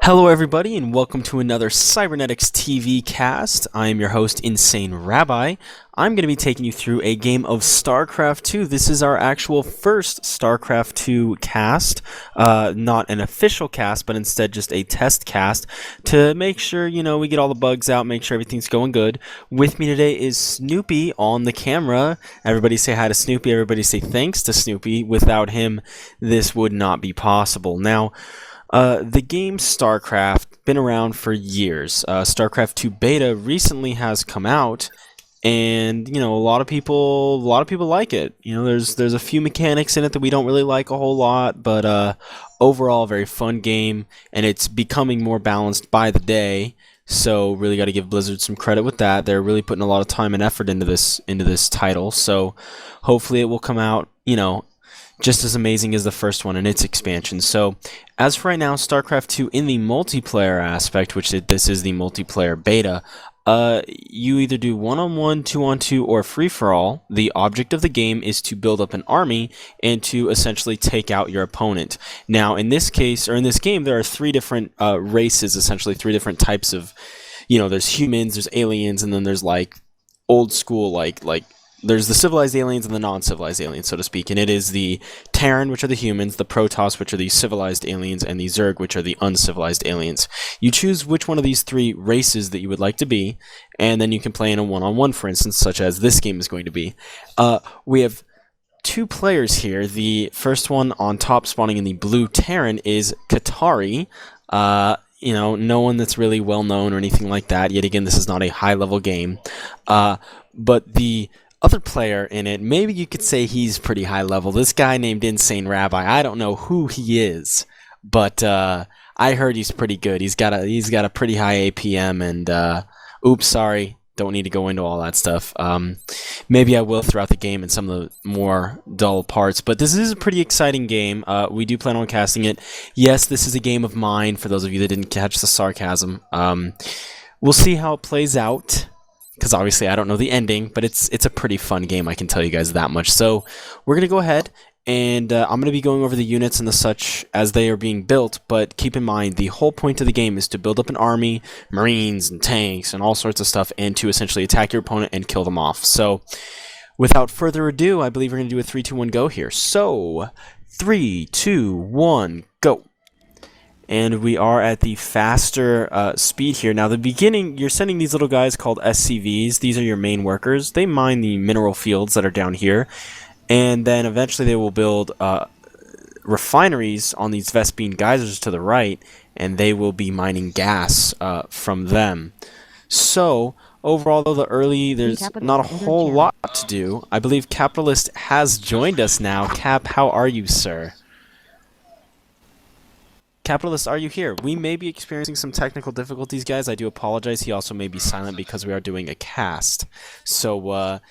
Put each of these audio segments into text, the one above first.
Hello everybody and welcome to another CybernetixTV cast. I am your host, InsaneRabbi. I'm going to be taking you through a game of Starcraft 2. This is our actual first Starcraft 2 cast. Not an official cast, but instead just a test cast to make sure, we get all the bugs out, make sure everything's going good. With me today is Snoopy on the camera. Everybody say hi to Snoopy. Everybody say thanks to Snoopy. Without him, this would not be possible. Now, the game StarCraft been around for years. StarCraft 2 beta recently has come out, and a lot of people like it. There's a few mechanics in it that we don't really like a whole lot, but overall, a very fun game, and it's becoming more balanced by the day. So really got to give Blizzard some credit with that. They're really putting a lot of time and effort into this title. So hopefully it will come out, just as amazing as the first one and its expansion. So, as for right now, StarCraft 2 in the multiplayer aspect, which this is the multiplayer beta, you either do 1-on-1, 2-on-2, or free-for-all. The object of the game is to build up an army and to essentially take out your opponent. Now, in this case, or in this game, there are three different races, essentially three different types of, there's humans, there's aliens, and then there's like old school, like there's the civilized aliens and the non-civilized aliens, so to speak, and it is the Terran, which are the humans, the Protoss, which are the civilized aliens, and the Zerg, which are the uncivilized aliens. You choose which one of these three races that you would like to be, and then you can play in a one-on-one, for instance, such as this game is going to be. We have two players here. The first one on top, spawning in the blue Terran, is Katari. No one that's really well-known or anything like that. Yet again, this is not a high-level game. But the other player in it, maybe you could say he's pretty high level. This guy named InsaneRabbi. I don't know who he is, but I heard he's pretty good. He's got a pretty high APM, and oops, sorry, don't need to go into all that stuff. Maybe I will throughout the game in some of the more dull parts, but this is a pretty exciting game. We do plan on casting it. Yes, this is a game of mine, for those of you that didn't catch the sarcasm. We'll see how it plays out, because obviously I don't know the ending, but it's a pretty fun game, I can tell you guys that much. So we're going to go ahead, and I'm going to be going over the units and the such as they are being built, but keep in mind, the whole point of the game is to build up an army, marines, and tanks, and all sorts of stuff, and to essentially attack your opponent and kill them off. So without further ado, I believe we're going to do a 3, 2, 1, go here. So 3, 2, 1, go. And we are at the faster speed here. Now, the beginning, you're sending these little guys called SCVs. These are your main workers. They mine the mineral fields that are down here. And then eventually they will build refineries on these Vespine geysers to the right. And they will be mining gas from them. So, overall, though, there's not a whole lot to do. I believe Capitalist has joined us now. Cap, how are you, sir? Capitalist, are you here? We may be experiencing some technical difficulties, guys. I do apologize. He also may be silent because we are doing a cast. So,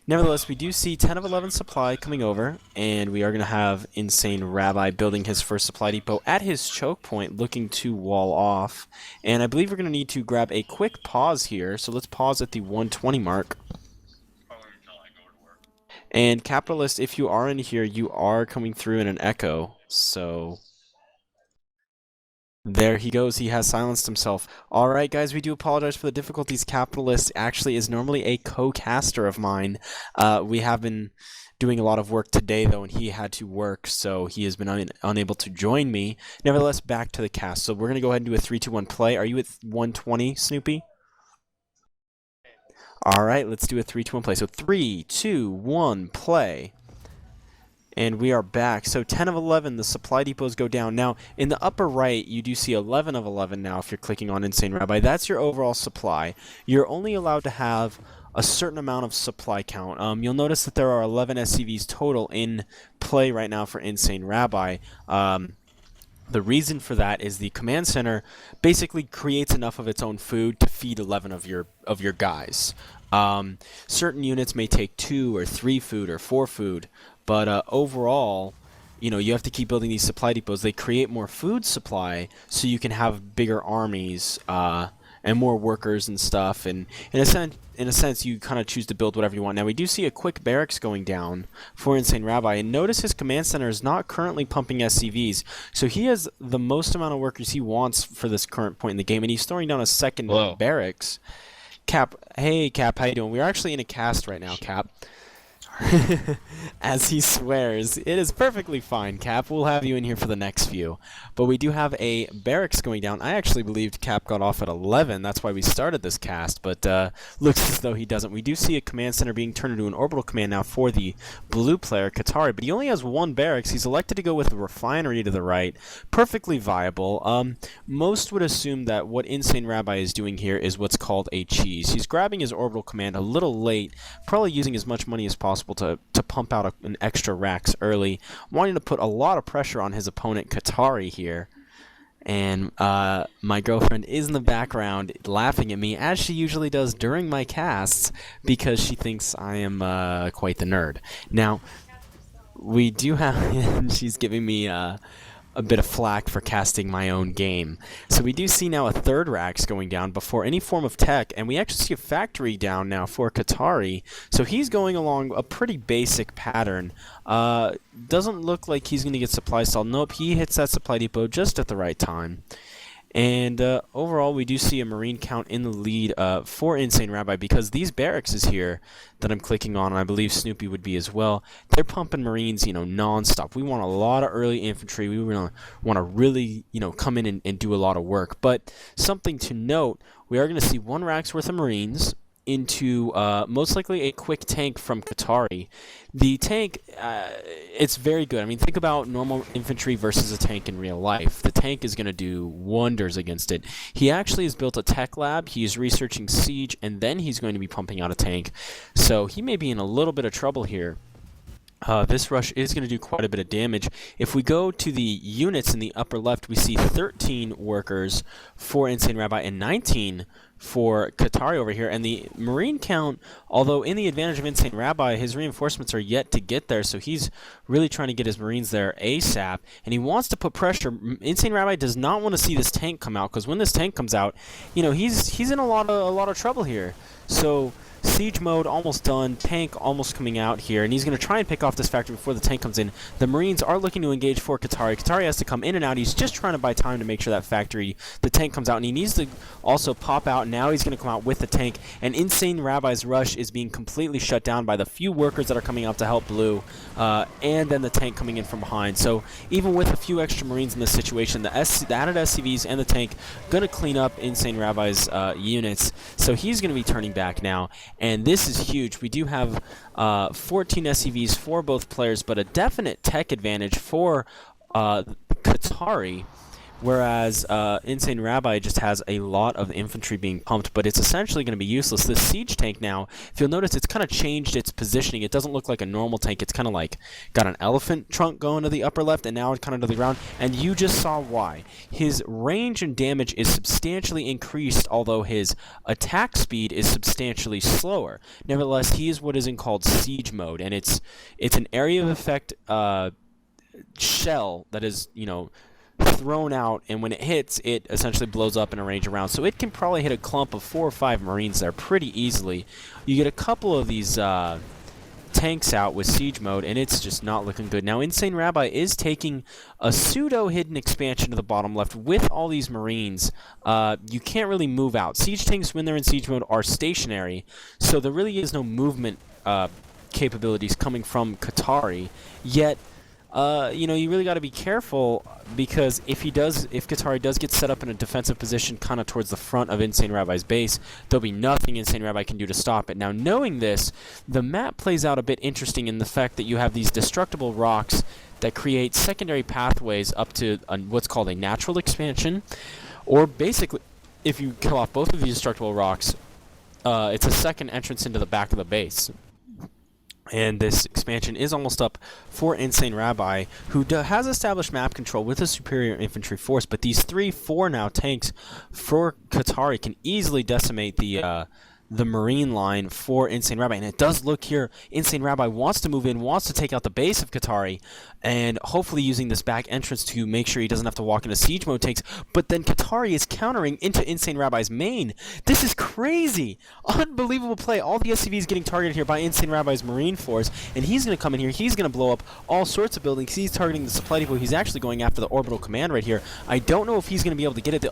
nevertheless, we do see 10 of 11 supply coming over, and we are going to have InsaneRabbi building his first supply depot at his choke point, looking to wall off. And I believe we're going to need to grab a quick pause here. So let's pause at the 120 mark. And Capitalist, if you are in here, you are coming through in an echo. So there he goes. He has silenced himself. Alright, guys, we do apologize for the difficulties. Capitalist actually is normally a co-caster of mine. We have been doing a lot of work today, though, and he had to work, so he has been unable to join me. Nevertheless, back to the cast. So we're going to go ahead and do a 3, 2, 1 play. Are you at 120, Snoopy? Alright, let's do a 3, 2, 1 play. So 3, 2, 1, play. And we are back. So 10 of 11, the supply depots go down. Now, in the upper right, you do see 11 of 11 now if you're clicking on InsaneRabbi. That's your overall supply. You're only allowed to have a certain amount of supply count. You'll notice that there are 11 SCVs total in play right now for InsaneRabbi. The reason for that is the command center basically creates enough of its own food to feed 11 of your guys. Certain units may take 2 or 3 food or 4 food, but overall, you have to keep building these supply depots. They create more food supply so you can have bigger armies and more workers and stuff. And in a sense, you kind of choose to build whatever you want. Now we do see a quick barracks going down for InsaneRabbi, and notice his command center is not currently pumping SCVs, so he has the most amount of workers he wants for this current point in the game, and he's throwing down a second barracks. Cap, hey Cap, how you doing? We're actually in a cast right now, Cap. As he swears. It is perfectly fine, Cap. We'll have you in here for the next few. But we do have a barracks going down. I actually believed Cap got off at 11. That's why we started this cast, but looks as though he doesn't. We do see a command center being turned into an orbital command now for the blue player, Katari, but he only has one barracks. He's elected to go with the refinery to the right. Perfectly viable. Most would assume that what InsaneRabbi is doing here is what's called a cheese. He's grabbing his orbital command a little late, probably using as much money as possible to pump out an extra racks early, wanting to put a lot of pressure on his opponent Katari here. And my girlfriend is in the background laughing at me, as she usually does during my casts, because she thinks I am quite the nerd. Now, we do have... she's giving me a bit of flack for casting my own game. So we do see now a third racks going down before any form of tech, and we actually see a factory down now for Katari. So he's going along a pretty basic pattern. Doesn't look like he's going to get supply stalled. Nope, he hits that supply depot just at the right time. And overall, we do see a Marine count in the lead for InsaneRabbi, because these barracks is here that I'm clicking on, and I believe Snoopy would be as well. They're pumping Marines, non-stop. We want a lot of early infantry. We want to really, come in and do a lot of work. But something to note, we are going to see one rack's worth of Marines into most likely a quick tank from Katari. The tank, it's very good. I mean, think about normal infantry versus a tank in real life. The tank is going to do wonders against it. He actually has built a tech lab. He is researching siege, and then he's going to be pumping out a tank. So he may be in a little bit of trouble here. This rush is going to do quite a bit of damage. If we go to the units in the upper left, we see 13 workers for InsaneRabbi and 19 for Katari over here. And the Marine count, although in the advantage of InsaneRabbi, his reinforcements are yet to get there, so he's really trying to get his Marines there ASAP, and he wants to put pressure. InsaneRabbi does not want to see this tank come out, because when this tank comes out, he's in a lot of trouble here. So siege mode almost done, tank almost coming out here, and he's going to try and pick off this factory before the tank comes in. The Marines are looking to engage for Katari. Katari has to come in and out. He's just trying to buy time to make sure that the tank comes out, and he needs to also pop out. Now he's going to come out with the tank, and InsaneRabbi's rush is being completely shut down by the few workers that are coming out to help Blue, and then the tank coming in from behind. So even with a few extra Marines in this situation, the added SCVs and the tank going to clean up InsaneRabbi's units, so he's going to be turning back now. And this is huge. We do have 14 SCVs for both players, but a definite tech advantage for Katari, whereas InsaneRabbi just has a lot of infantry being pumped, but it's essentially going to be useless. This siege tank now, if you'll notice, it's kind of changed its positioning. It doesn't look like a normal tank. It's kind of like got an elephant trunk going to the upper left, and now it's kind of to the ground, and you just saw why. His range and damage is substantially increased, although his attack speed is substantially slower. Nevertheless, he is what is called siege mode, and it's an area of effect shell that is, thrown out, and when it hits, it essentially blows up in a range around. So it can probably hit a clump of 4 or 5 Marines there pretty easily. You get a couple of these tanks out with siege mode, and it's just not looking good. Now, InsaneRabbi is taking a pseudo-hidden expansion to the bottom left with all these Marines. You can't really move out. Siege tanks, when they're in siege mode, are stationary, so there really is no movement capabilities coming from Katari, yet you really got to be careful, because if Katari does get set up in a defensive position kind of towards the front of InsaneRabbi's base, there'll be nothing InsaneRabbi can do to stop it. Now, knowing this, the map plays out a bit interesting in the fact that you have these destructible rocks that create secondary pathways up to what's called a natural expansion, or basically, if you kill off both of these destructible rocks, it's a second entrance into the back of the base. And this expansion is almost up for InsaneRabbi, who has established map control with a superior infantry force, but these 3-4 now tanks for Katari can easily decimate the the Marine line for InsaneRabbi. And it does look here, InsaneRabbi wants to move in, wants to take out the base of Katari, and hopefully using this back entrance to make sure he doesn't have to walk into siege mode takes. But then Katari is countering into InsaneRabbi's main. This is crazy! Unbelievable play. All the SCVs getting targeted here by InsaneRabbi's Marine force, and he's going to come in here, he's going to blow up all sorts of buildings. He's targeting the supply depot. He's actually going after the orbital command right here. I don't know if he's going to be able to get it. The